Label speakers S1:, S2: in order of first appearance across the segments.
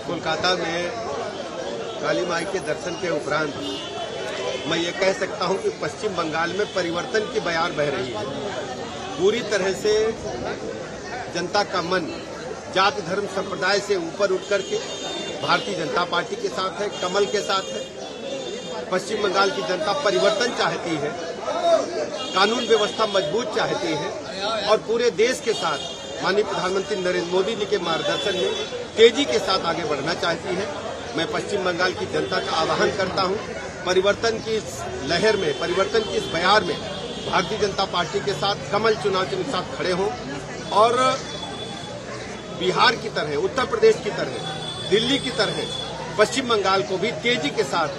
S1: कोलकाता में काली माई के दर्शन के उपरांत मैं ये कह सकता हूं कि पश्चिम बंगाल में परिवर्तन की बयार बह रही है। पूरी तरह से जनता का मन जात धर्म संप्रदाय से ऊपर उठ करके भारतीय जनता पार्टी के साथ है, कमल के साथ है। पश्चिम बंगाल की जनता परिवर्तन चाहती है, कानून व्यवस्था मजबूत चाहती है और पूरे देश के साथ माननीय प्रधानमंत्री नरेंद्र मोदी जी के मार्गदर्शन में तेजी के साथ आगे बढ़ना चाहती है। मैं पश्चिम बंगाल की जनता का आह्वान करता हूं, परिवर्तन की इस लहर में, परिवर्तन की इस बयार में भारतीय जनता पार्टी के साथ, कमल चुनाव के साथ खड़े हों और बिहार की तरह, उत्तर प्रदेश की तरह, दिल्ली की तरह पश्चिम बंगाल को भी तेजी के साथ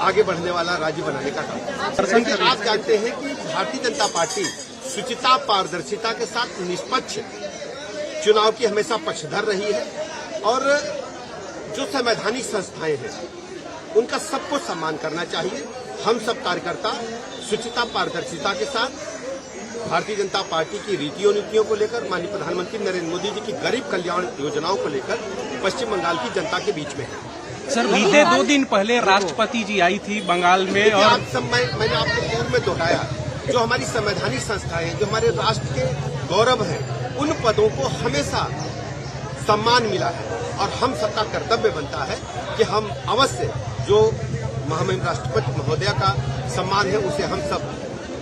S1: आगे बढ़ने वाला राज्य बनाने का काम। आप जानते हैं कि भारतीय जनता पार्टी शुचिता, पारदर्शिता के साथ निष्पक्ष चुनाव की हमेशा पक्षधर रही है और जो संवैधानिक संस्थाएं हैं उनका सबको सम्मान करना चाहिए। हम सब कार्यकर्ता शुचिता, पारदर्शिता के साथ भारतीय जनता पार्टी की रीतियों नीतियों को लेकर, माननीय प्रधानमंत्री नरेंद्र मोदी जी की गरीब कल्याण योजनाओं को लेकर पश्चिम बंगाल की जनता के बीच में है।
S2: सर, बीते 2 दिन पहले राष्ट्रपति जी आई थी बंगाल में और
S1: मैंने आपको पूर्व में दोहराया, जो हमारी संवैधानिक संस्थाएं, जो हमारे राष्ट्र के गौरव हैं, उन पदों को हमेशा सम्मान मिला है और हम सबका कर्तव्य बनता है कि हम अवश्य जो महामहिम राष्ट्रपति महोदया का सम्मान है उसे हम सब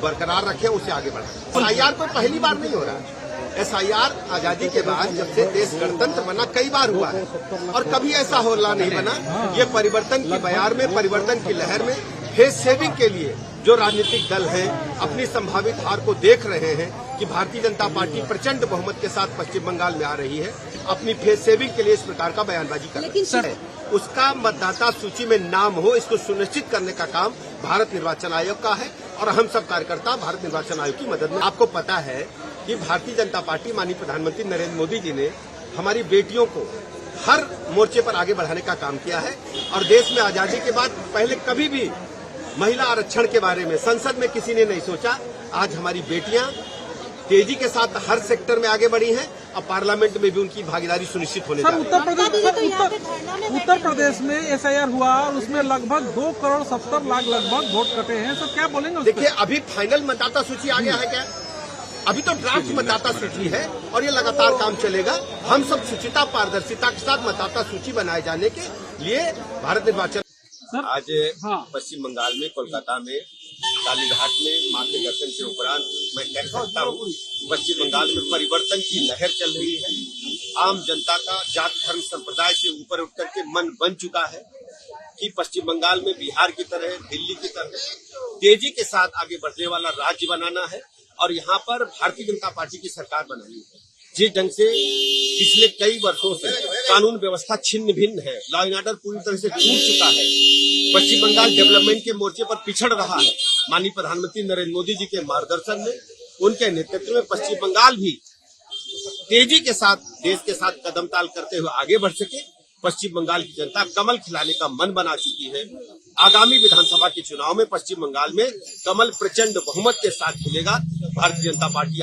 S1: बरकरार रखें, उसे आगे बढ़ाएं। एसआईआर तो पहली बार नहीं हो रहा है। एसआईआर आजादी के बाद जब से देश गणतंत्र बना कई बार हुआ है और कभी ऐसा होला नहीं बना। ये परिवर्तन की बयार में, परिवर्तन की लहर में फेस सेविंग के लिए जो राजनीतिक दल हैं अपनी संभावित हार को देख रहे हैं कि भारतीय जनता पार्टी प्रचंड बहुमत के साथ पश्चिम बंगाल में आ रही है, अपनी फेस सेविंग के लिए इस प्रकार का बयानबाजी कर रही है। उसका मतदाता सूची में नाम हो, इसको सुनिश्चित करने का काम भारत निर्वाचन आयोग का है और हम सब कार्यकर्ता भारत निर्वाचन आयोग की मदद में। आपको पता है कि भारतीय जनता पार्टी, माननीय प्रधानमंत्री नरेंद्र मोदी जी ने हमारी बेटियों को हर मोर्चे पर आगे बढ़ाने का काम किया है और देश में आजादी के बाद पहले कभी भी महिला आरक्षण के बारे में संसद में किसी ने नहीं सोचा। आज हमारी बेटियां तेजी के साथ हर सेक्टर में आगे बढ़ी हैं और पार्लियामेंट में भी उनकी भागीदारी सुनिश्चित होने लगी।
S3: उत्तर प्रदेश में एसआईआर हुआ और उसमें लगभग 2,70,00,000 लगभग वोट कटे हैं। सर, क्या बोलेंगे?
S1: देखिए, अभी फाइनल मतदाता सूची आ गया है क्या? अभी तो ड्राफ्ट मतदाता सूची है और ये लगातार काम चलेगा। हम सब शुचिता, पारदर्शिता के साथ मतदाता सूची बनाए जाने के लिए भारत निर्वाचन आज पश्चिम बंगाल में, कोलकाता में, कालीघाट में मां के दर्शन के उपरांत मैं कह सकता हूँ पश्चिम बंगाल में परिवर्तन की लहर चल रही है। आम जनता का जात धर्म संप्रदाय से ऊपर उठ करके मन बन चुका है कि पश्चिम बंगाल में बिहार की तरह, दिल्ली की तरह तेजी के साथ आगे बढ़ने वाला राज्य बनाना है और यहाँ पर भारतीय जनता पार्टी की सरकार बनानी है। जिस ढंग से पिछले कई वर्षों से कानून व्यवस्था छिन्न भिन्न है, लॉ एंड ऑर्डर पूरी तरह से टूट चुका है, पश्चिम बंगाल डेवलपमेंट के मोर्चे पर पिछड़ रहा है, माननीय प्रधानमंत्री नरेंद्र मोदी जी के मार्गदर्शन में, उनके नेतृत्व में पश्चिम बंगाल भी तेजी के साथ देश के साथ कदम ताल करते हुए आगे बढ़ सके। पश्चिम बंगाल की जनता कमल खिलाने का मन बना चुकी है। आगामी विधानसभा के चुनाव में पश्चिम बंगाल में कमल प्रचंड बहुमत के साथ खिलेगा। भारतीय जनता पार्टी